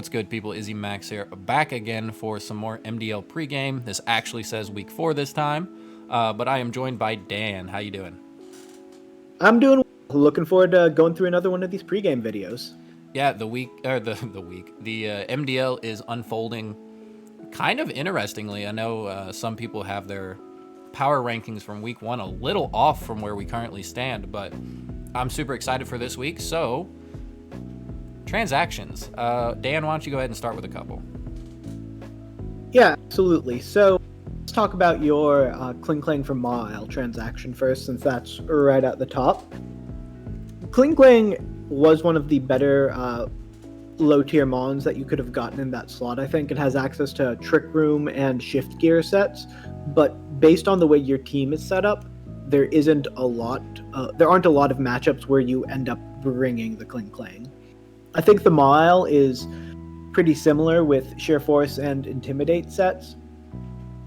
what's good, people? Izzy Max here, back again for some more MDL pregame. This actually says week 4 this time, but I am joined by Dan. How you doing? I'm doing well. Looking forward to going through another one of these pregame videos. Yeah, the MDL is unfolding kind of interestingly. I know some people have their power rankings from week 1 a little off from where we currently stand, but I'm super excited for this week. So, transactions. Dan, why don't you go ahead and start with a couple? Yeah, absolutely. So let's talk about your Kling Klang from Mile transaction first, since that's right at the top. Kling Klang was one of the better low-tier mons that you could have gotten in that slot. I think it has access to Trick Room and Shift Gear sets, but based on the way your team is set up, there aren't a lot of matchups where you end up bringing the Kling Klang. I think the Mile is pretty similar with Sheer Force and Intimidate sets,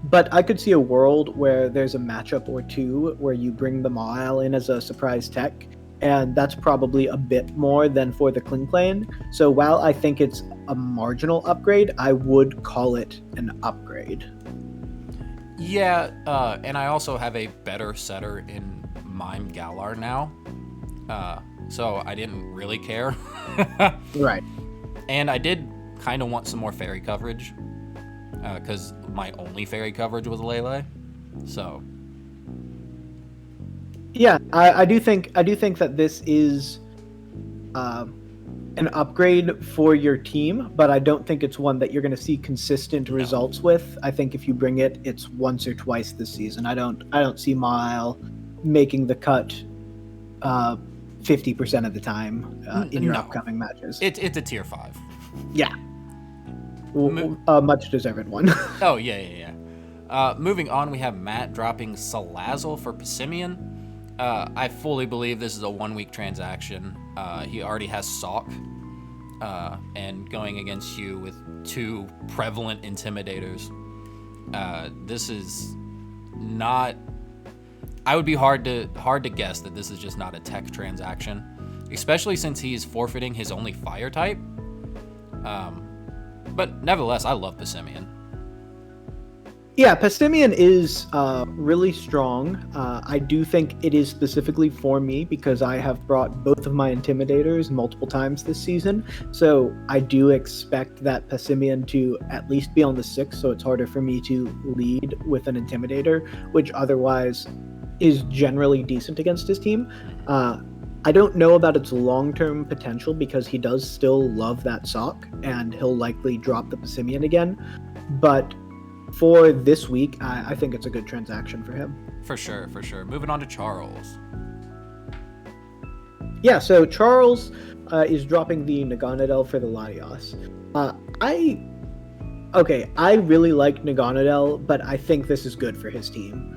but I could see a world where there's a matchup or two where you bring the Mile in as a surprise tech, and that's probably a bit more than for the Kling Klang. So while I think it's a marginal upgrade, I would call it an upgrade. Yeah, and I also have a better setter in Mime Galar now, so I didn't really care. Right. And I did kind of want some more fairy coverage, because my only fairy coverage was Lele, so... Yeah, I do think that this is an upgrade for your team, but I don't think it's one that you're going to see consistent results with. I think if you bring it, it's once or twice this season. I don't see Mile making the cut 50% of the time in your upcoming matches. It's a tier 5. Yeah. Much deserved one. Oh, yeah. Moving on, we have Matt dropping Salazzle for Passimian. I fully believe this is a 1-week transaction. He already has Sock, and going against you with 2 prevalent Intimidators. This is not... I would be hard to guess that this is just not a tech transaction, especially since he's forfeiting his only fire type. But nevertheless, I love Passimian. Yeah, Passimian is really strong. I do think it is specifically for me because I have brought both of my Intimidators multiple times this season. So I do expect that Passimian to at least be on the 6, so it's harder for me to lead with an Intimidator, which otherwise is generally decent against his team. I don't know about its long-term potential because he does still love that Sock, and he'll likely drop the Passimian again. But for this week, I think it's a good transaction for him. For sure. Moving on to Charles. Yeah, so Charles is dropping the Naganadel for the Latios. I really like Naganadel, but I think this is good for his team.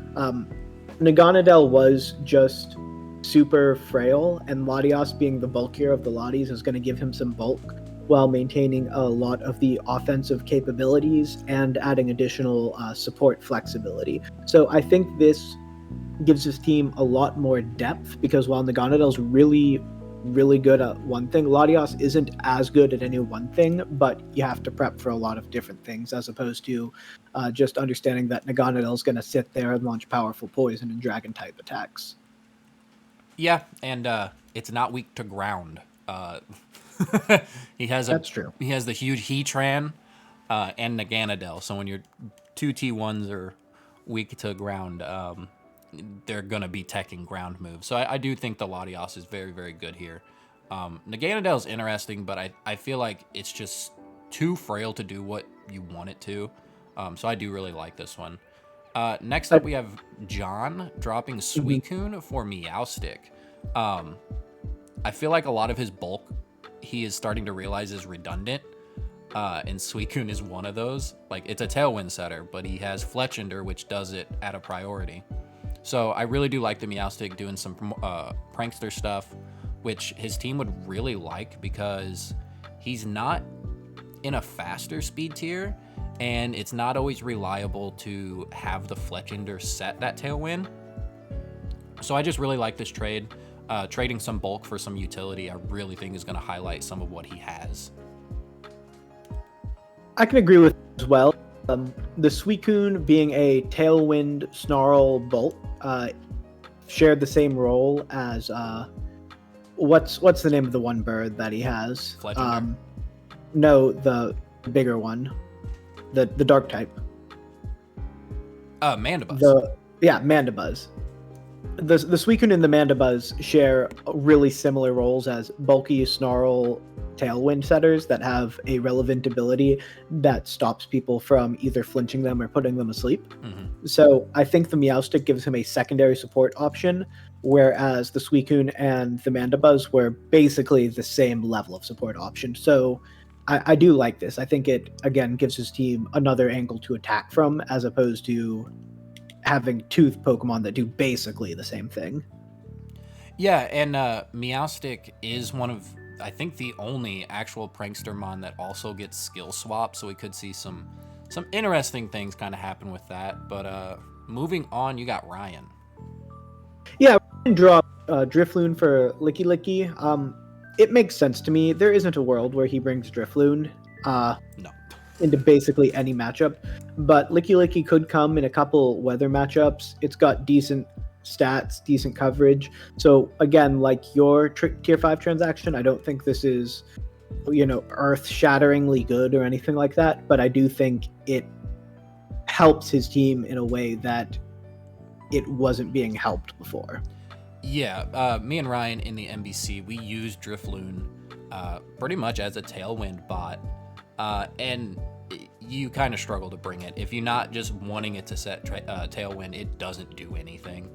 Naganadel was just super frail, and Latios being the bulkier of the Latios is going to give him some bulk while maintaining a lot of the offensive capabilities and adding additional support flexibility. So I think this gives his team a lot more depth, because while Naganadel's really, really good at one thing, Latios isn't as good at any one thing, but you have to prep for a lot of different things, as opposed to just understanding that Naganadel's going to sit there and launch powerful poison and dragon-type attacks. Yeah, and it's not weak to ground. That's true. He has the huge Heatran and Naganadel. So when your 2 T1s are weak to ground, they're going to be teching ground moves. So I do think the Latios is very, very good here. Naganadel is interesting, but I feel like it's just too frail to do what you want it to. So I do really like this one. Next up, we have John dropping Suicune for Meowstic. I feel like a lot of his bulk he is starting to realize is redundant, and Suicune is one of those. Like, it's a Tailwind setter, but he has Fletchinder, which does it at a priority. So I really do like the Meowstic doing some prankster stuff, which his team would really like because he's not in a faster speed tier, and it's not always reliable to have the Fletchinder set that Tailwind. So I just really like this trade. Trading some bulk for some utility, I really think is going to highlight some of what he has. I can agree with as well. The Suicune being a Tailwind Snarl Bolt shared the same role as what's the name of the one bird that he has? Fletchinder? No, the bigger one, the dark type. Mandibuzz. Mandibuzz. The Suicune and the Mandibuzz share really similar roles as bulky Snarl Tailwind setters that have a relevant ability that stops people from either flinching them or putting them asleep. Mm-hmm. So I think the Meowstic gives him a secondary support option, whereas the Suicune and the Mandibuzz were basically the same level of support option. So I do like this. I think it, again, gives his team another angle to attack from, as opposed to having two Pokemon that do basically the same thing. Yeah, and Meowstic is one of, I think, the only actual Prankstermon that also gets skill swap, so we could see some interesting things kind of happen with that. But moving on, you got Ryan. Yeah, Ryan dropped Drifloon for Licky Licky. It makes sense to me. There isn't a world where he brings Drifloon No. into basically any matchup, but Licky Licky could come in a couple weather matchups. It's got decent stats, decent coverage. So again, like your tier 5 transaction, I don't think this is, earth-shatteringly good or anything like that, but I do think it helps his team in a way that it wasn't being helped before. Yeah, me and Ryan in the NBC, we use Drifloon pretty much as a Tailwind bot, and you kind of struggle to bring it. If you're not just wanting it to set Tailwind, it doesn't do anything.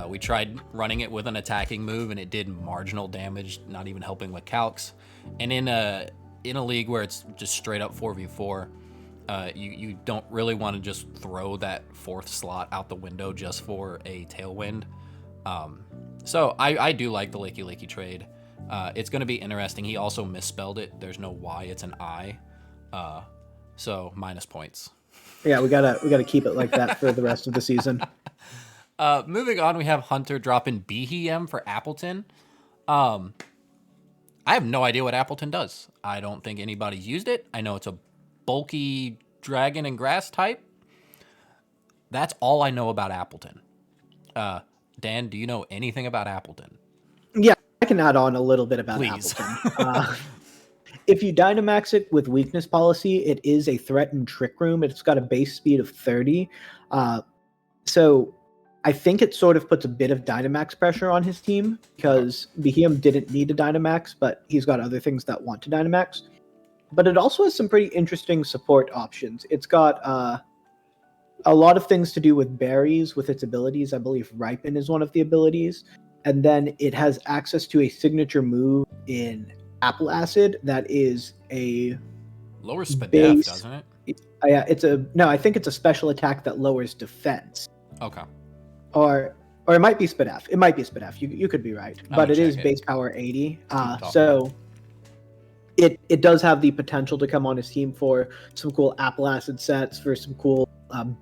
We tried running it with an attacking move, and it did marginal damage, not even helping with calcs. And in a league where it's just straight up 4v4, you don't really want to just throw that 4th slot out the window just for a Tailwind. So I do like the Licky Licky trade. It's going to be interesting. He also misspelled it. There's no Y, it's an I. So minus points. Yeah, we gotta keep it like that for the rest of the season. Moving on, we have Hunter dropping Behem for Appleton. I have no idea what Appleton does. I don't think anybody's used it. I know it's a bulky dragon and grass type. That's all I know about Appleton. Dan, do you know anything about Appleton? Yeah, I can add on a little bit about Please. Appleton. If you Dynamax it with Weakness Policy, it is a threat in Trick Room. It's got a base speed of 30. So I think it sort of puts a bit of Dynamax pressure on his team, because Behem didn't need a Dynamax, but he's got other things that want to Dynamax. But it also has some pretty interesting support options. It's got a lot of things to do with berries with its abilities. I believe Ripen is one of the abilities. And then it has access to a signature move in Apple Acid that is a Lowers Spadef, base, doesn't it? Yeah, I think it's a special attack that lowers defense. Okay. Or it might be Spadef. It might be Spadef. You could be right. But it is base power 80. So it does have the potential to come on his team for some cool Apple Acid sets, for some cool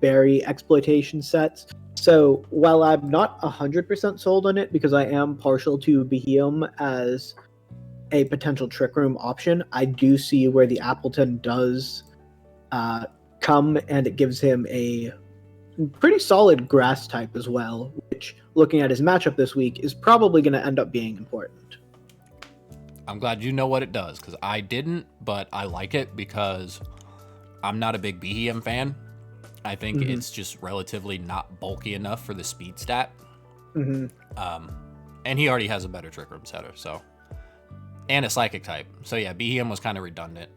berry exploitation sets. So while I'm not 100% sold on it, because I am partial to Behem as a potential Trick Room option, I do see where the Appleton does come, and it gives him a pretty solid grass type as well, which, looking at his matchup this week, is probably going to end up being important. I'm glad you know what it does, because I didn't, but I like it because I'm not a big Behem fan. I think it's just relatively not bulky enough for the speed stat. And he already has a better Trick Room setter, so... and a Psychic type. So yeah, Behem was kind of redundant.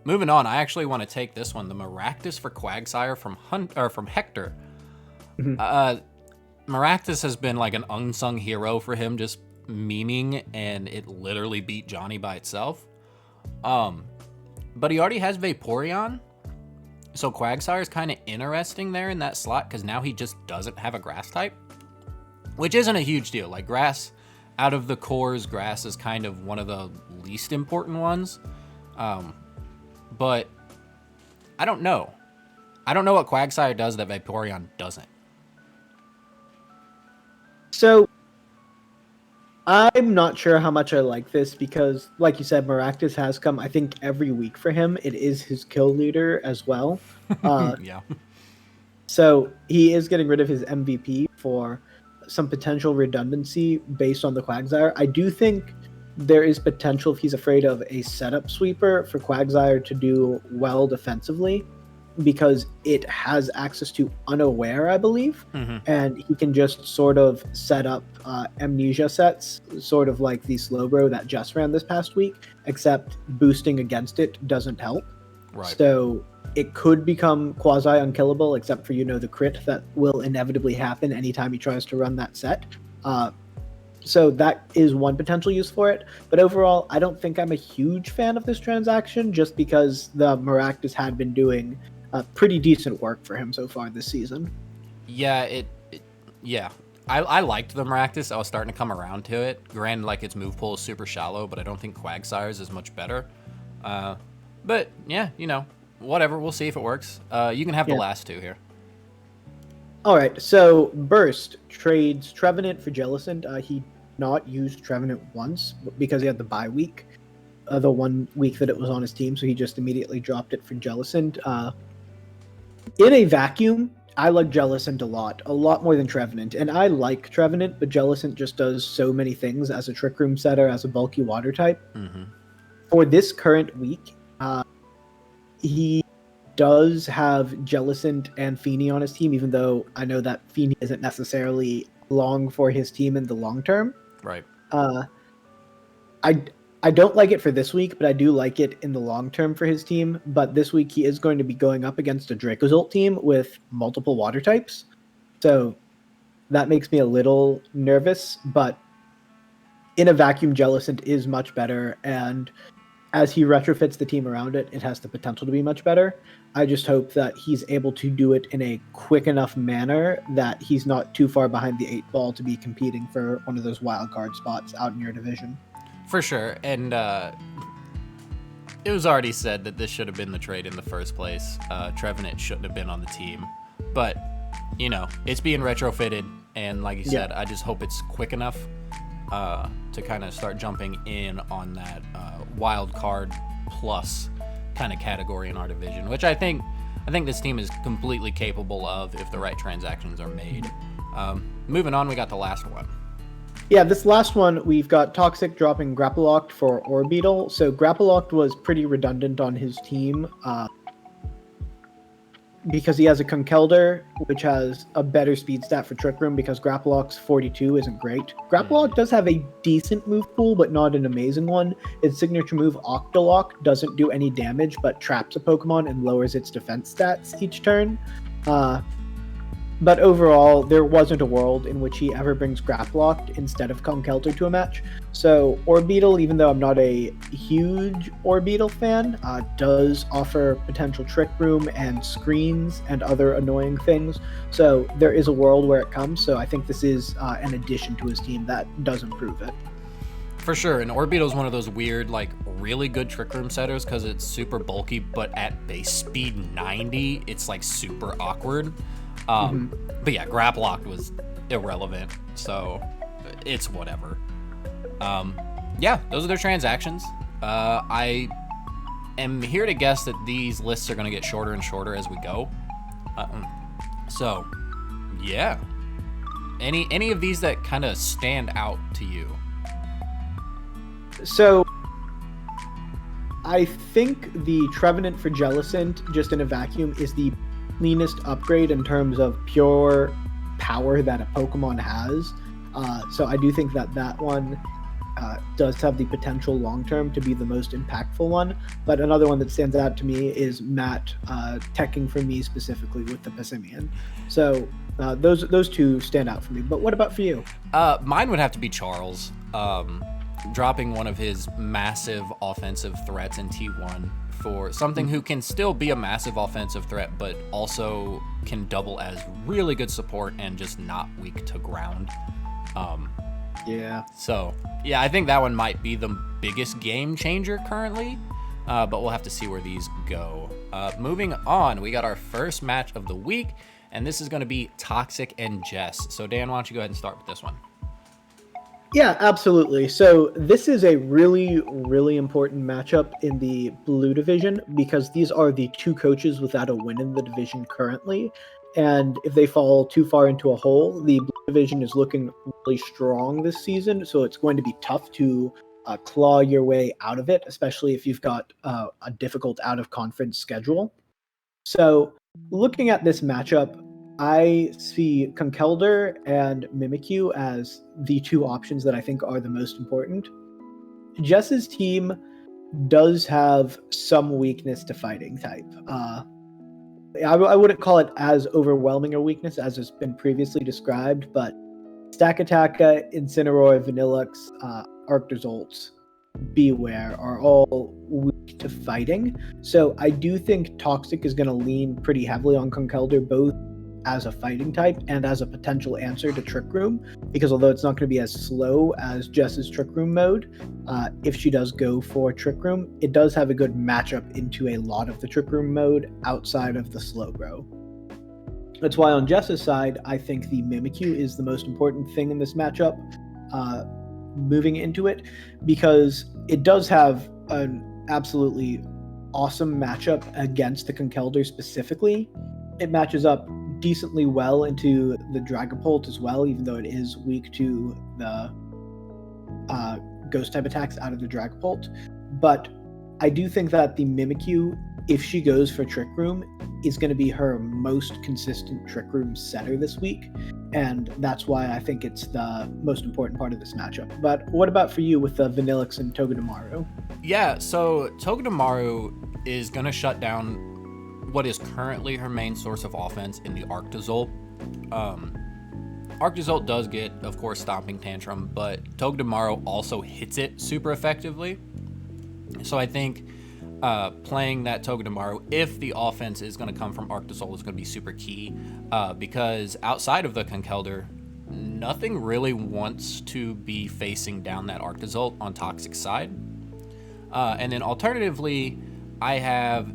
Moving on, I actually want to take this one, the Maractus for Quagsire from Hector. Maractus has been like an unsung hero for him, just memeing, and it literally beat Johnny by itself. But he already has Vaporeon, so Quagsire is kind of interesting there in that slot, because now he just doesn't have a grass type, which isn't a huge deal. Like, grass, out of the cores, grass is kind of one of the least important ones. But I don't know. I don't know what Quagsire does that Vaporeon doesn't. So I'm not sure how much I like this because, like you said, Maractus has come, I think, every week for him. It is his kill leader as well. Yeah. So he is getting rid of his MVP for some potential redundancy based on the Quagsire. I do think there is potential if he's afraid of a setup sweeper for Quagsire to do well defensively because it has access to Unaware, I believe, and he can just sort of set up amnesia sets, sort of like the Slowbro that just ran this past week, except boosting against it doesn't help. Right. So it could become quasi unkillable, except for the crit that will inevitably happen anytime he tries to run that set. So that is one potential use for it. But overall, I don't think I'm a huge fan of this transaction, just because the Maractus had been doing pretty decent work for him so far this season. Yeah, yeah. I liked the Maractus. I was starting to come around to it. Granted, like, its move pool is super shallow, but I don't think Quagsire's is much better. But yeah, whatever. We'll see if it works. You can have the last two here. All right. So Burst trades Trevenant for Jellicent. He not used Trevenant once because he had the bye week, the 1 week that it was on his team. So he just immediately dropped it for Jellicent. In a vacuum, I like Jellicent a lot more than Trevenant. And I like Trevenant, but Jellicent just does so many things as a Trick Room setter, as a bulky water type. For this current week, he does have Jellicent and Feeney on his team, even though I know that Feeney isn't necessarily long for his team in the long term. Right. I don't like it for this week, but I do like it in the long term for his team. But this week he is going to be going up against a Dracozolt team with multiple water types. So that makes me a little nervous, but in a vacuum, Jellicent is much better, and as he retrofits the team around it, it has the potential to be much better. I just hope that he's able to do it in a quick enough manner that he's not too far behind the 8-ball to be competing for one of those wild card spots out in your division. For sure. And it was already said that this should have been the trade in the first place. Trevenant shouldn't have been on the team. But, it's being retrofitted. And like you said, I just hope it's quick enough to kind of start jumping in on that wild card plus kind of category in our division, which I think this team is completely capable of if the right transactions are made. Moving on, we got the last one. Yeah, this last one, we've got Toxic dropping Grapplocked for Orbeetle. So Grapplocked was pretty redundant on his team because he has a Conkeldurr, which has a better speed stat for Trick Room because Grapplock's 42 isn't great. Grapplock does have a decent move pool, but not an amazing one. Its signature move, Octolock, doesn't do any damage, but traps a Pokemon and lowers its defense stats each turn. But overall, there wasn't a world in which he ever brings Grapplocked instead of Conkeldurr to a match. So Orbeetle, even though I'm not a huge Orbeetle fan, does offer potential Trick Room and screens and other annoying things. So there is a world where it comes. So I think this is an addition to his team that does improve it. For sure, and Orbeetle is one of those weird, really good Trick Room setters because it's super bulky, but at base speed 90, it's super awkward. But yeah, Grapplocked was irrelevant, so it's whatever. Yeah, those are their transactions. I am here to guess that these lists are going to get shorter and shorter as we go. So, yeah. Any of these that kind of stand out to you? So, I think the Trevenant for Jellicent, just in a vacuum, is the cleanest upgrade in terms of pure power that a Pokemon has. So I do think that one does have the potential long-term to be the most impactful one. But another one that stands out to me is Matt teching for me specifically with the Passimian. So those two stand out for me. But what about for you? Mine would have to be Charles. Dropping one of his massive offensive threats in T1 for something who can still be a massive offensive threat, but also can double as really good support and just not weak to ground. So, yeah, I think that one might be the biggest game changer currently, but we'll have to see where these go. Moving on, we got our first match of the week, and this is going to be Toxic and Jess. So, Dan, why don't you go ahead and start with this one? Yeah, absolutely. So this is a really, really important matchup in the blue division because these are the two coaches without a win in the division currently. And if they fall too far into a hole, the blue division is looking really strong this season. So it's going to be tough to claw your way out of it, especially if you've got a difficult out of conference schedule. So looking at this matchup, I see Conkeldurr and Mimikyu as the two options that I think are the most important. Jess's team does have some weakness to fighting type. I wouldn't call it as overwhelming a weakness as has been previously described, but Stakataka, Incineroar, Vanillux, Arctozolt, Beware are all weak to fighting. So I do think Toxic is going to lean pretty heavily on Conkeldurr, both as a fighting type and as a potential answer to Trick Room, because although it's not going to be as slow as Jess's Trick Room mode, if she does go for Trick Room, it does have a good matchup into a lot of the Trick Room mode outside of the Slowbro. That's why on Jess's side, I think the Mimikyu is the most important thing in this matchup. Moving into it, because it does have an absolutely awesome matchup against the Conkeldurr specifically. It matches up decently well into the Dragapult as well, even though it is weak to the ghost type attacks out of the Dragapult. But I do think that the Mimikyu, if she goes for Trick Room, is going to be her most consistent Trick Room setter this week. And that's why I think it's the most important part of this matchup. But what about for you with Vanillux and Togedemaru? Yeah, so Togedemaru is going to shut down what is currently her main source of offense in the Arctozolt. Arctozolt does get, of course, Stomping Tantrum, but Togedemaru also hits it super effectively. So I think playing that Togedemaru, if the offense is going to come from Arctozolt, is going to be super key, because outside of the Conkeldurr, nothing really wants to be facing down that Arctozolt on Toxic side. And then alternatively, I have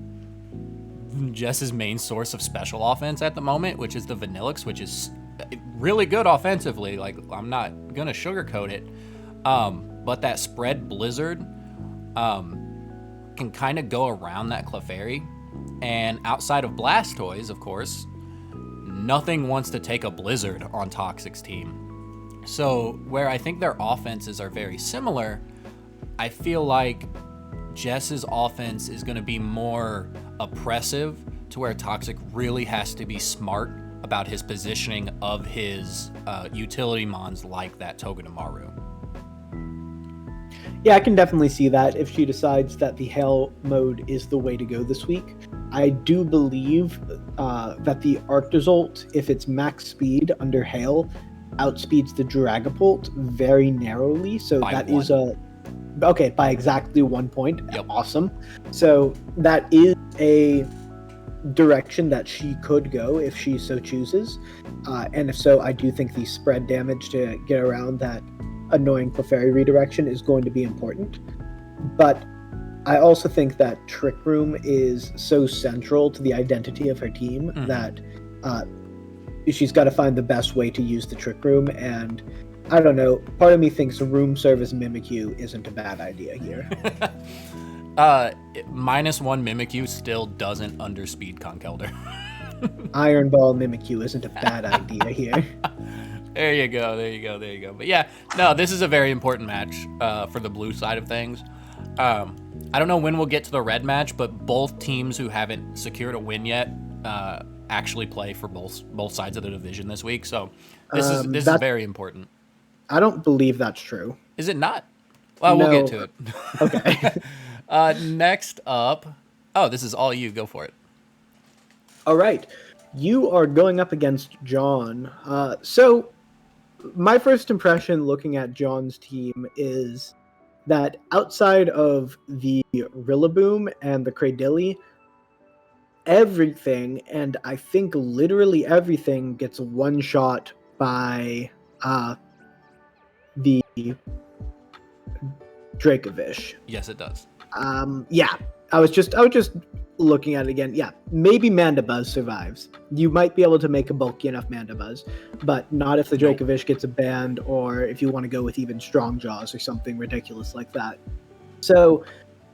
Jess's main source of special offense at the moment, which is the Vanillux, which is really good offensively. Like, I'm not going to sugarcoat it. But that spread Blizzard can kind of go around that Clefairy. And outside of Blastoise, of course, nothing wants to take a Blizzard on Toxic's team. So where I think their offenses are very similar, I feel like Jess's offense is going to be more oppressive, to where Toxic really has to be smart about his positioning of his utility mons like that Togedemaru. Yeah, I can definitely see that if she decides that the Hail mode is the way to go this week. I do believe that the Arctozolt, if it's max speed under Hail, outspeeds the Dragapult very narrowly. So by that one. Is a... Okay, by exactly 1 point. Yep. Awesome. So that is a direction that she could go if she so chooses. And if so, I do think the spread damage to get around that annoying Clefairy redirection is going to be important. But I also think that Trick Room is so central to the identity of her team that she's got to find the best way to use the Trick Room. And I don't know, part of me thinks Room Service Mimikyu isn't a bad idea here. -1 Mimikyu still doesn't underspeed Conkeldurr. Iron Ball Mimikyu isn't a bad idea here. There you go. But yeah, no, this is a very important match for the blue side of things. I don't know when we'll get to the red match, but both teams who haven't secured a win yet actually play for both sides of the division this week. So this is very important. I don't believe that's true. Is it not? Well, no. We'll get to it. Okay. Next up, this is all you. Go for it. All right. You are going up against John. So my first impression looking at John's team is that outside of the Rillaboom and the Cradily, everything, and I think literally everything, gets one shot by the Dracovish. Yes, it does. Yeah. I was just looking at it again. Yeah, maybe Mandibuzz survives. You might be able to make a bulky enough Mandibuzz, but not if the Dracovish gets a band, or if you want to go with even Strong Jaws or something ridiculous like that. So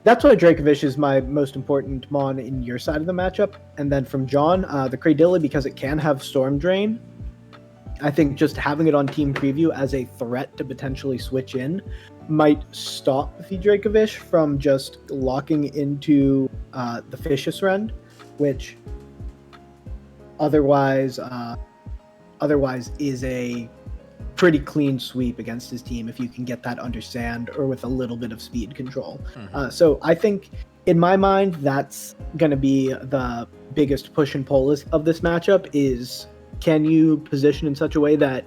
that's why Dracovish is my most important mon in your side of the matchup. And then from John, the Cradilla, because it can have Storm Drain. I think just having it on Team Preview as a threat to potentially switch in might stop the Dracovish from just locking into the Fishious Rend, which otherwise is a pretty clean sweep against his team if you can get that under sand or with a little bit of speed control. So I think, in my mind, that's going to be the biggest push and pull of this matchup is, can you position in such a way that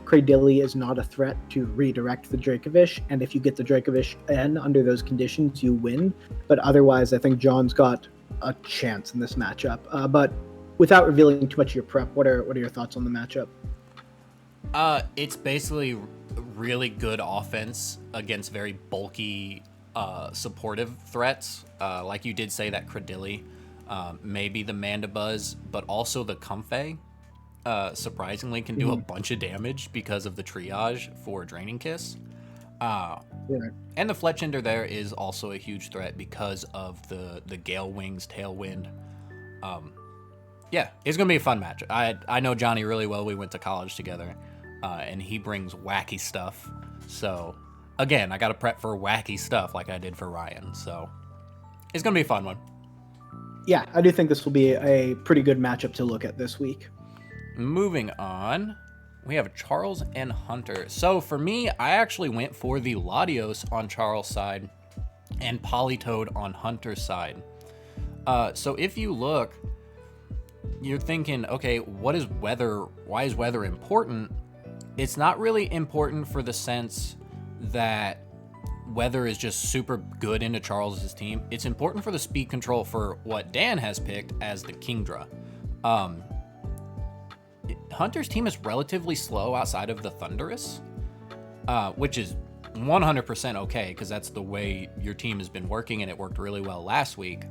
Cradilly is not a threat to redirect the Dracovish, and if you get the Dracovish in under those conditions, you win. But otherwise, I think John's got a chance in this matchup. But without revealing too much of your prep, what are your thoughts on the matchup? It's basically really good offense against very bulky, supportive threats. Like you did say, that Cradilly, maybe the Mandibuzz, but also the Comfey. Surprisingly can do a bunch of damage because of the triage for Draining Kiss. And the Fletchender there is also a huge threat because of the Gale Wings Tailwind. Yeah, it's going to be a fun match. I know Johnny really well. We went to college together, and he brings wacky stuff. So, again, I got to prep for wacky stuff like I did for Ryan. So, it's going to be a fun one. Yeah, I do think this will be a pretty good matchup to look at this week. Moving on, we have Charles and Hunter. So for me, I actually went for the Latios on Charles' side and Politoed on Hunter's side. So if you look, you're thinking, okay, why is weather important? It's not really important for the sense that weather is just super good into Charles's team. It's important for the speed control for what Dan has picked as the Kingdra. Hunter's team is relatively slow outside of the Thunderous, which is 100% okay, because that's the way your team has been working, and it worked really well last week.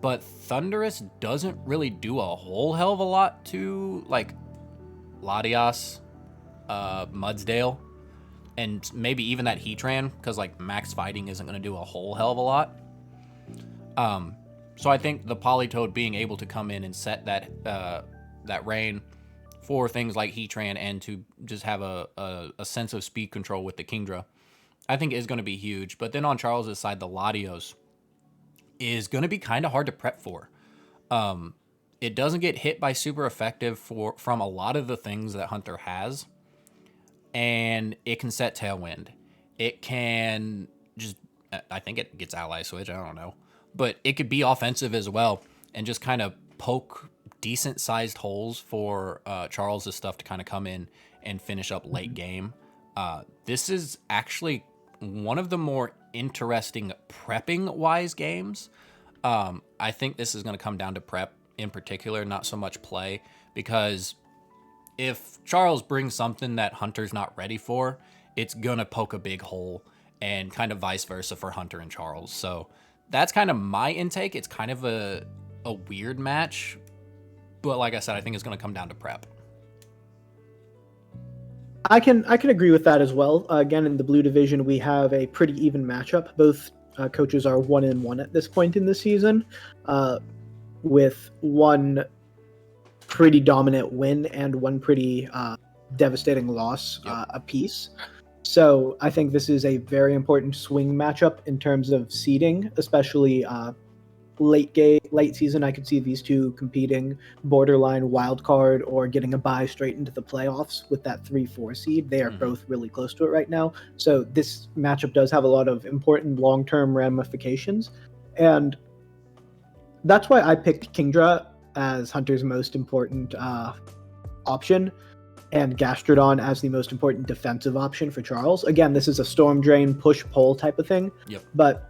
But Thunderous doesn't really do a whole hell of a lot to, like, Latias, Mudsdale, and maybe even that Heatran, because, like, max fighting isn't going to do a whole hell of a lot. So I think the Politoed being able to come in and set that rain for things like Heatran and to just have a sense of speed control with the Kingdra, I think is going to be huge. But then on Charles's side, the Latios is going to be kind of hard to prep for. It doesn't get hit by super effective from a lot of the things that Hunter has, and it can set Tailwind. It can just, I think it gets Ally Switch, I don't know, but it could be offensive as well and just kind of poke decent sized holes for Charles's stuff to kind of come in and finish up late game. This is actually one of the more interesting prepping wise games. I think this is going to come down to prep in particular, not so much play, because if Charles brings something that Hunter's not ready for, it's going to poke a big hole, and kind of vice versa for Hunter and Charles. So that's kind of my intake. It's kind of a weird match, but like I said, I think it's going to come down to prep. I can agree with that as well. Again, in the blue division, we have a pretty even matchup. Both coaches are 1-1 at this point in the season, with one pretty dominant win and one pretty devastating loss apiece. So I think this is a very important swing matchup in terms of seeding, especially late season. I could see these two competing borderline wild card or getting a bye straight into the playoffs with that 3-4 seed. They are both really close to it right now. So this matchup does have a lot of important long-term ramifications. And that's why I picked Kingdra as Hunter's most important option, and Gastrodon as the most important defensive option for Charles. Again, this is a Storm Drain push-pull type of thing. Yep. But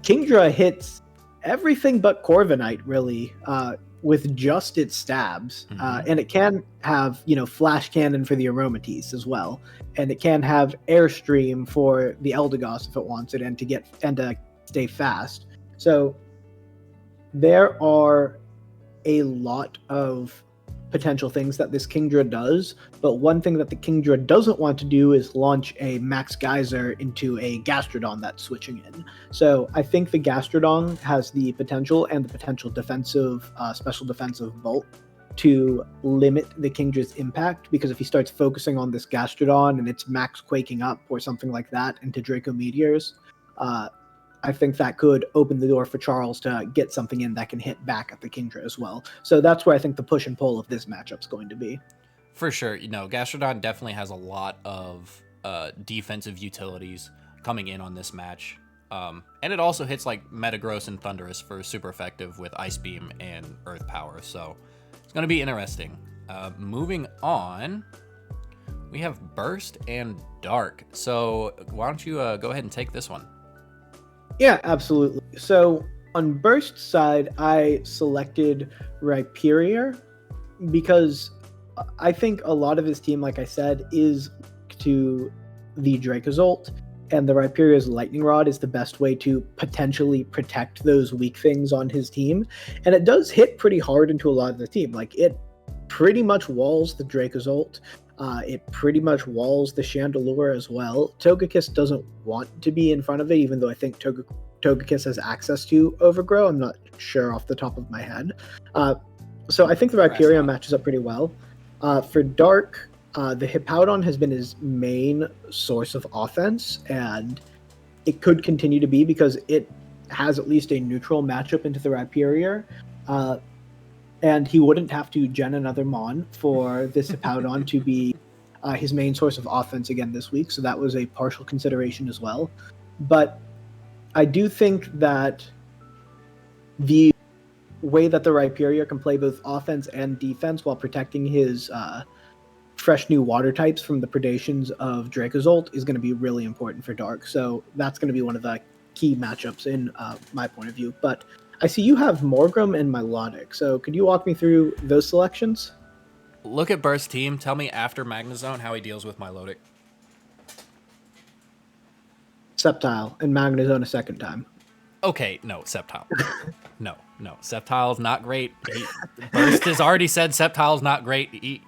Kingdra hits everything but Corviknight, really, with just its stabs. And it can have, Flash Cannon for the Aromatisse as well. And it can have Airstream for the Eldegoss if it wants it, and to stay fast. So there are a lot of potential things that this Kingdra does, but one thing that the Kingdra doesn't want to do is launch a Max Geyser into a Gastrodon that's switching in. So I think the Gastrodon has the potential and the potential defensive, special defensive Volt to limit the Kingdra's impact, because if he starts focusing on this Gastrodon and it's Max Quaking Up or something like that into Draco Meteors, I think that could open the door for Charles to get something in that can hit back at the Kingdra as well. So that's where I think the push and pull of this matchup's going to be. For sure. Gastrodon definitely has a lot of defensive utilities coming in on this match. And it also hits like Metagross and Thundurus for super effective with Ice Beam and Earth Power. So it's going to be interesting. Moving on, we have Burst and Dark. So why don't you go ahead and take this one? Yeah, absolutely. So on Burst's side, I selected Rhyperior because I think a lot of his team, like I said, is to the Dracozolt, and the Rhyperior's Lightning Rod is the best way to potentially protect those weak things on his team. And it does hit pretty hard into a lot of the team. Like, it pretty much walls the Dracozolt. It pretty much walls the Chandelure as well. Togekiss doesn't want to be in front of it, even though I think Togekiss has access to Overgrow. I'm not sure off the top of my head. So I think the Rhyperior matches up pretty well. For Dark, the Hippowdon has been his main source of offense, and it could continue to be because it has at least a neutral matchup into the Rhyperior. And he wouldn't have to gen another Mon for this Hippowdon to be his main source of offense again this week, so that was a partial consideration as well. But I do think that the way that the Rhyperior can play both offense and defense while protecting his fresh new water types from the predations of Dracozolt is going to be really important for Dark. So that's going to be one of the key matchups in my point of view. But I see you have Morgrem and Milotic, so could you walk me through those selections? Look at Burst's team. Tell me after Magnezone how he deals with Milotic. Sceptile, and Magnezone a second time. Okay, no, Sceptile. No, Sceptile's not great. Burst has already said Sceptile's not great.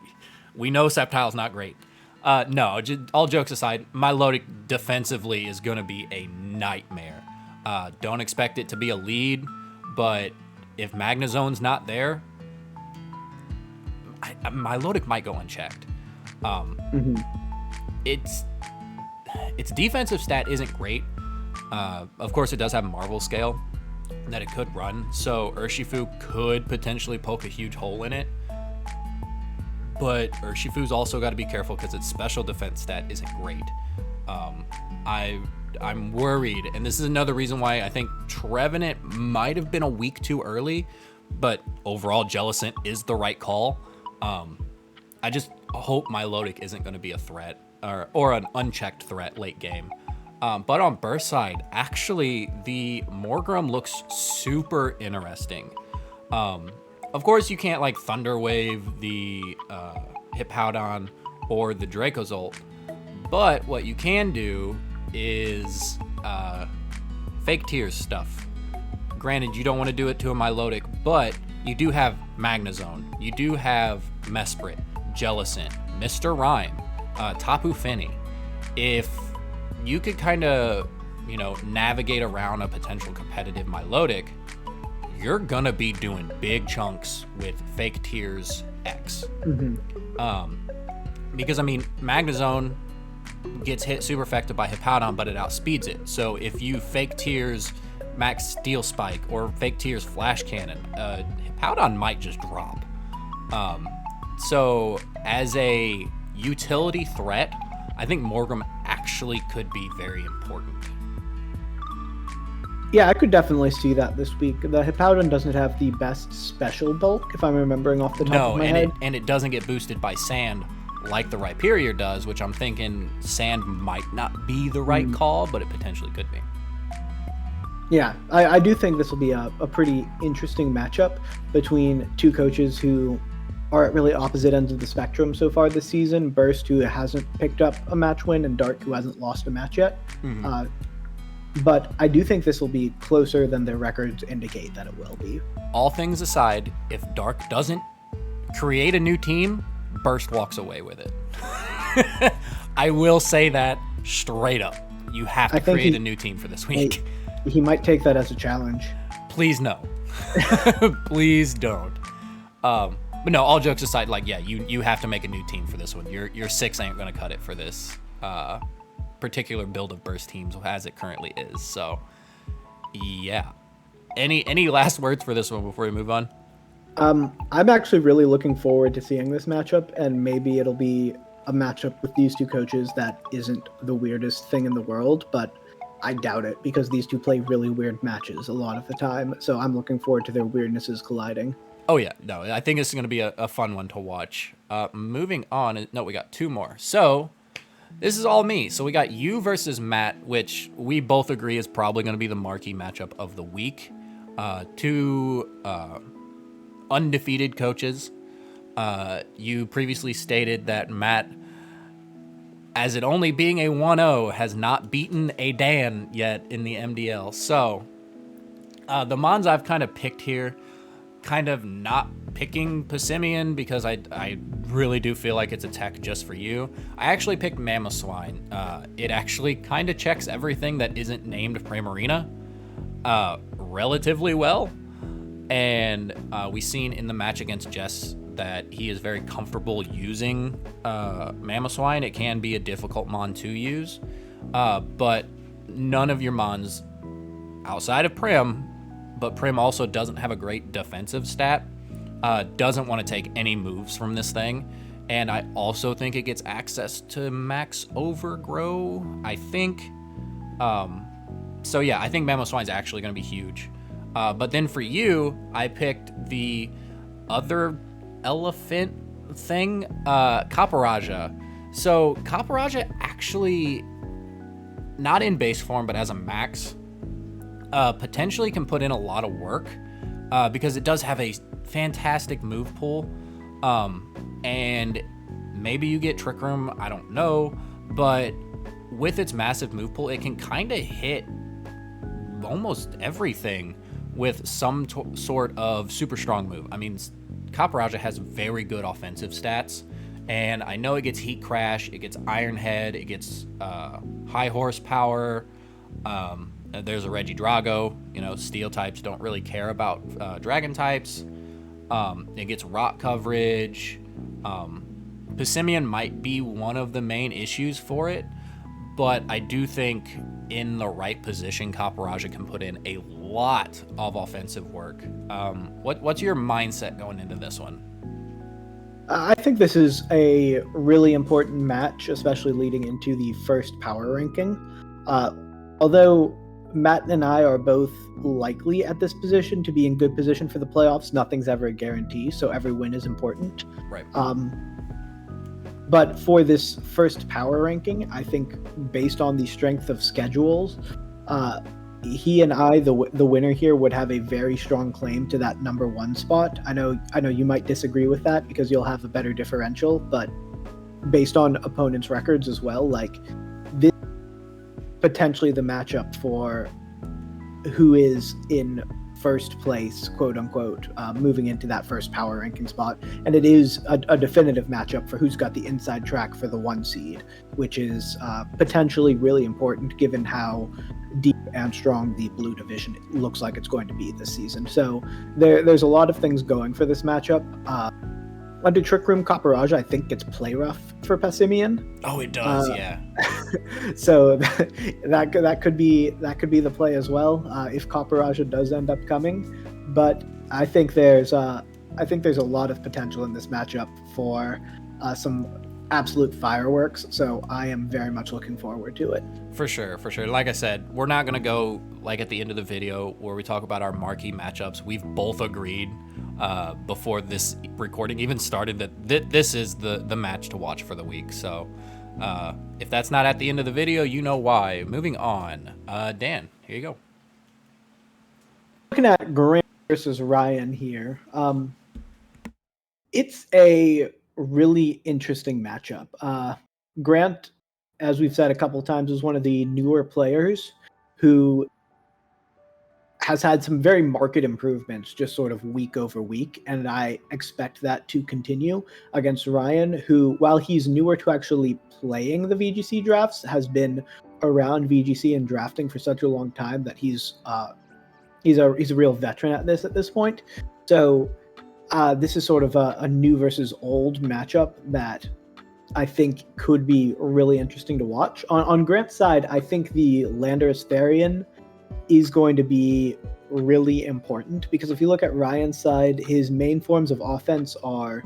We know Sceptile's not great. No, all jokes aside, Milotic defensively is going to be a nightmare. Don't expect it to be a lead, but if Magnezone's not there, Milotic might go unchecked. Its defensive stat isn't great. Of course, it does have Marvel Scale that it could run, so Urshifu could potentially poke a huge hole in it. But Urshifu's also got to be careful because its special defense stat isn't great. I'm worried, and this is another reason why I think Trevenant might have been a week too early, but overall Jellicent is the right call. I just hope Milotic isn't going to be a threat or an unchecked threat late game. But on Burst side, actually, the Morgrem looks super interesting. Of course, you can't like Thunder Wave the Hippowdon or the Dracozolt, but what you can do is Fake Tears stuff. Granted, you don't want to do it to a Milotic, but you do have Magnezone, you do have Mesprit, Jellicent, Mr. Rhyme, Tapu Fini. If you could kind of, navigate around a potential competitive Milotic, you're gonna be doing big chunks with Fake Tears X. Because Magnezone gets hit super effective by Hippowdon, but it outspeeds it. So if you Fake Tears Max Steel Spike or Fake Tears Flash Cannon, Hippowdon might just drop. So as a utility threat, I think Morgrem actually could be very important. Yeah, I could definitely see that this week. The Hippowdon doesn't have the best special bulk, if I'm remembering off the top of my head. And it doesn't get boosted by Sand like the Rhyperior does, which I'm thinking Sand might not be the right call, but it potentially could be. Yeah, I do think this will be a pretty interesting matchup between two coaches who are at really opposite ends of the spectrum so far this season. Burst, who hasn't picked up a match win, and Dark, who hasn't lost a match yet. but I do think this will be closer than their records indicate that it will be. All things aside, if Dark doesn't create a new team, Burst walks away with it. I will say that straight up. You have to create a new team for this week. He might take that as a challenge. Please no. Please don't. But no, all jokes aside, like, yeah, you have to make a new team for this one. Your 6 ain't going to cut it for this particular build of Burst teams as it currently is. So, yeah. Any last words for this one before we move on? I'm actually really looking forward to seeing this matchup, and maybe it'll be a matchup with these two coaches that isn't the weirdest thing in the world, but I doubt it because these two play really weird matches a lot of the time. So I'm looking forward to their weirdnesses colliding. Oh, yeah. No, I think it's going to be a fun one to watch. Moving on. No, we got 2 more. So this is all me. So we got you versus Matt, which we both agree is probably going to be the marquee matchup of the week. 2 undefeated coaches. You previously stated that Matt, as it only being a 1-0, has not beaten a Dan yet in the MDL. So the Mons I've kind of picked here, kind of not picking Passimian because I really do feel like it's a tech just for you. I actually picked Mamoswine. It actually kind of checks everything that isn't named Primarina relatively well. And we've seen in the match against Jess that he is very comfortable using Mamoswine. It can be a difficult Mon to use, but none of your Mons outside of Prim, but Prim also doesn't have a great defensive stat, doesn't want to take any moves from this thing. And I also think it gets access to max overgrow, I think. So yeah, I think Mamoswine's actually going to be huge. But then for you, I picked the other elephant thing, Kaparaja. So Kaparaja actually, not in base form, but as a max, potentially can put in a lot of work because it does have a fantastic move pool. And maybe you get Trick Room, I don't know. But with its massive move pool, it can kind of hit almost everything with some sort of super strong move. I mean, Kaparaja has very good offensive stats, and I know it gets Heat Crash, it gets Iron Head, it gets high horsepower. There's a Regidrago. You know, Steel types don't really care about Dragon types. It gets Rock coverage. Passimian might be one of the main issues for it, but I do think in the right position, Kaparaja can put in a lot of offensive work. What's your mindset going into this one? I think this is a really important match, especially leading into the first power ranking. Although Matt and I are both likely at this position to be in good position for the playoffs, nothing's ever a guarantee, so every win is important. Right. But for this first power ranking, I think based on the strength of schedules, he and I, the winner here, would have a very strong claim to that number 1 spot. I know you might disagree with that because you'll have a better differential, but based on opponents' records as well, like this potentially the matchup for who is in first place, quote unquote, moving into that first power ranking spot. And it is a definitive matchup for who's got the inside track for the 1 seed, which is potentially really important given how deep and strong the blue division looks like it's going to be this season. So there's a lot of things going for this matchup. Under Trick Room, Kaparaja, I think, gets play rough for Passimian. Oh, it does, yeah. So that could be the play as well if Kaparaja does end up coming. But I think there's a lot of potential in this matchup for some absolute fireworks. So I am very much looking forward to it. For sure. Like I said, we're not going to go like at the end of the video where we talk about our marquee matchups. We've both agreed before this recording even started that this is the match to watch for the week. So if that's not at the end of the video, you know why. Moving on. Dan, here you go. Looking at Grant versus Ryan here. It's a really interesting matchup. Grant, as we've said a couple of times, is one of the newer players. who has had some very marked improvements just sort of week over week, and I expect that to continue against Ryan, who, while he's newer to actually playing the VGC drafts, has been around VGC and drafting for such a long time that he's a real veteran at this point. So this is sort of a new versus old matchup that I think could be really interesting to watch. On Grant's side, I think the Landorus Therian is going to be really important, because if you look at Ryan's side, his main forms of offense are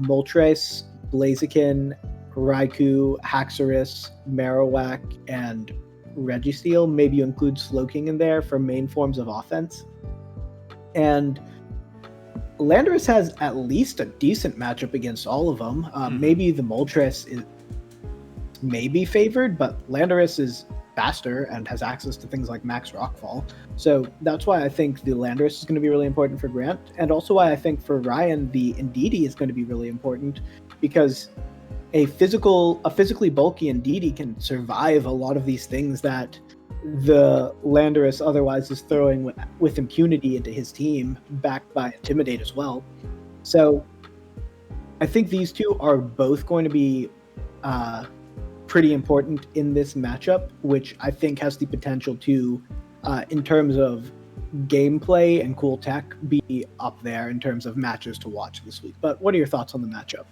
Moltres, Blaziken, Raikou, Haxorus, Marowak, and Registeel. Maybe you include Slowking in there for main forms of offense. And Landorus has at least a decent matchup against all of them. Maybe the Moltres is maybe favored, but Landorus is faster and has access to things like Max Rockfall. So that's why I think the Landorus is going to be really important for Grant, and also why I think for Ryan the Indeedee is going to be really important, because a physically bulky Indeedee can survive a lot of these things that the Landorus otherwise is throwing with impunity into his team, backed by Intimidate as well. So I think these two are both going to be pretty important in this matchup, which I think has the potential to, in terms of gameplay and cool tech, be up there in terms of matches to watch this week. But what are your thoughts on the matchup?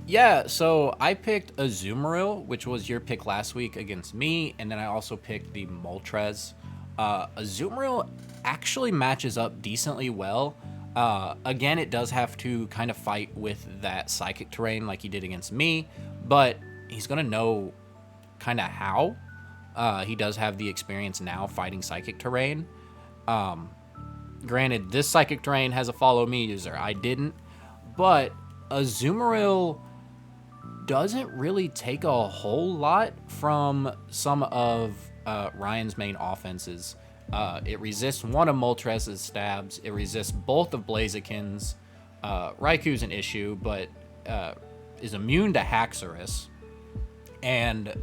Yeah, so I picked Azumarill, which was your pick last week against me, and then I also picked the Moltres. Azumarill actually matches up decently well. Again, it does have to kind of fight with that Psychic terrain like he did against me, but he's going to know kind of how. He does have the experience now fighting Psychic terrain. Granted, this Psychic terrain has a follow me user. I didn't, but Azumarill doesn't really take a whole lot from some of Ryan's main offenses. It resists one of Moltres' stabs. It resists both of Blaziken's. Raikou's an issue, but is immune to Haxorus. And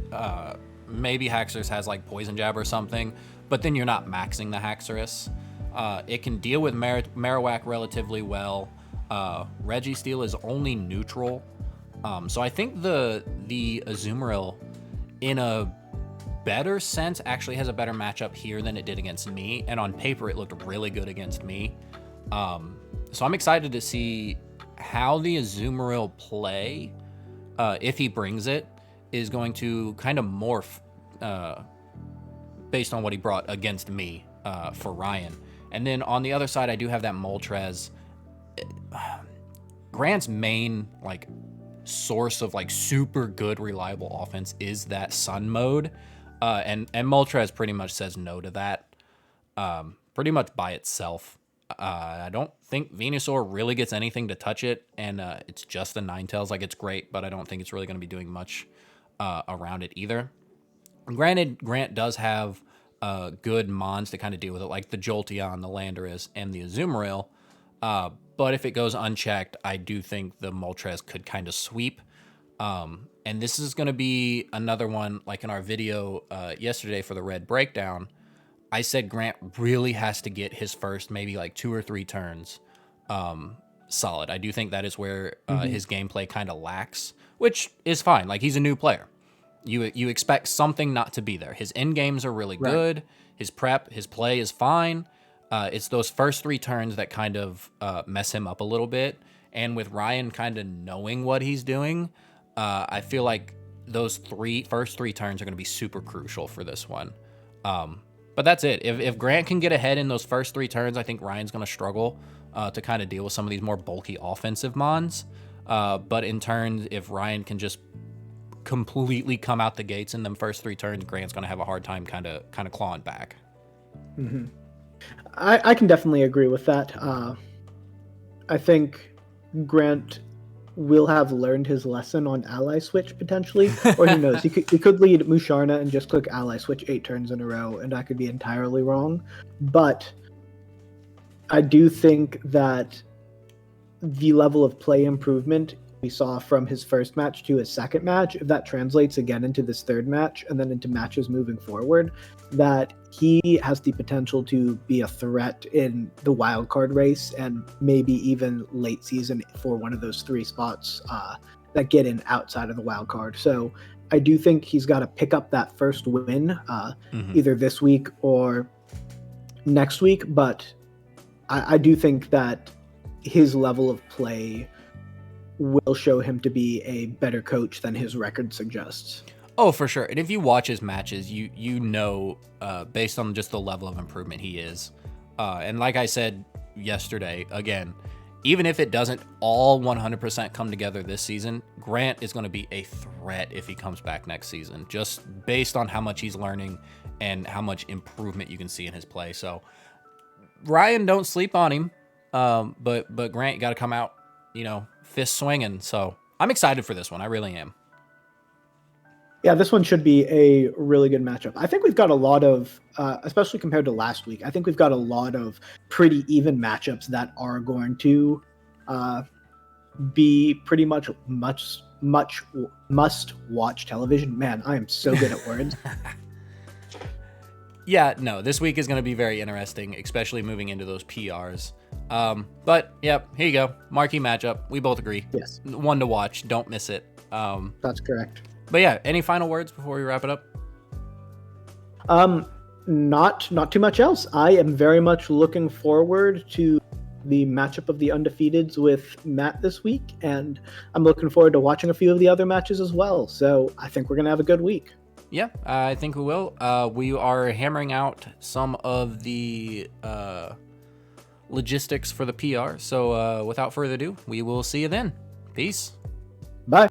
maybe Haxorus has like Poison Jab or something, but then you're not maxing the Haxorus. It can deal with Marowak relatively well. Registeel is only neutral. So I think the Azumarill, in a better sense, actually has a better matchup here than it did against me. And on paper, it looked really good against me. So I'm excited to see how the Azumarill play, if he brings it, is going to kind of morph based on what he brought against me for Ryan. And then on the other side, I do have that Moltres. Grant's main like source of like super good reliable offense is that Sun mode, and Moltres pretty much says no to that, pretty much by itself. I don't think Venusaur really gets anything to touch it, and it's just the Ninetales. Like, it's great, but I don't think it's really going to be doing much around it either. Granted, Grant does have good mons to kind of deal with it, like the Jolteon, the Landorus, and the Azumarill. But if it goes unchecked, I do think the Moltres could kind of sweep. And this is going to be another one, like in our video yesterday for the Red Breakdown, I said Grant really has to get his first maybe like 2 or 3 turns solid. I do think that is where his gameplay kind of lacks, which is fine. Like, he's a new player. You expect something not to be there. His end games are really good. His prep, his play is fine. It's those first 3 turns that kind of mess him up a little bit. And with Ryan kind of knowing what he's doing, I feel like those first three turns are going to be super crucial for this one. But that's it. If Grant can get ahead in those first 3 turns, I think Ryan's going to struggle to kind of deal with some of these more bulky offensive mons. But in turns, if Ryan can just completely come out the gates in them first 3 turns, Grant's going to have a hard time kind of clawing back. Mm-hmm. I can definitely agree with that. I think Grant will have learned his lesson on ally switch potentially, or who knows, he could lead Musharna and just click ally switch 8 turns in a row, and I could be entirely wrong. But I do think that the level of play improvement we saw from his first match to his second match, if that translates again into this third match and then into matches moving forward, that he has the potential to be a threat in the wild card race and maybe even late season for one of those 3 spots that get in outside of the wild card. So I do think he's got to pick up that first win either this week or next week, but I do think that his level of play will show him to be a better coach than his record suggests. Oh, for sure. And if you watch his matches, you know, based on just the level of improvement he is. And like I said yesterday, again, even if it doesn't all 100% come together this season, Grant is going to be a threat if he comes back next season, just based on how much he's learning and how much improvement you can see in his play. So, Ryan, don't sleep on him. But Grant, you got to come out, you know, fist swinging. So I'm excited for this one. I really am. Yeah, this one should be a really good matchup. I think we've got a lot of, especially compared to last week, I think we've got a lot of pretty even matchups that are going to be pretty much must-watch television. Man, I am so good at words. Yeah, no, this week is going to be very interesting, especially moving into those PRs. But, yep, here you go. Marquee matchup. We both agree. Yes. One to watch. Don't miss it. That's correct. But yeah, any final words before we wrap it up? Not too much else. I am very much looking forward to the matchup of the undefeateds with Matt this week, and I'm looking forward to watching a few of the other matches as well. So I think we're going to have a good week. Yeah, I think we will. We are hammering out some of the logistics for the PR. So without further ado, we will see you then. Peace. Bye.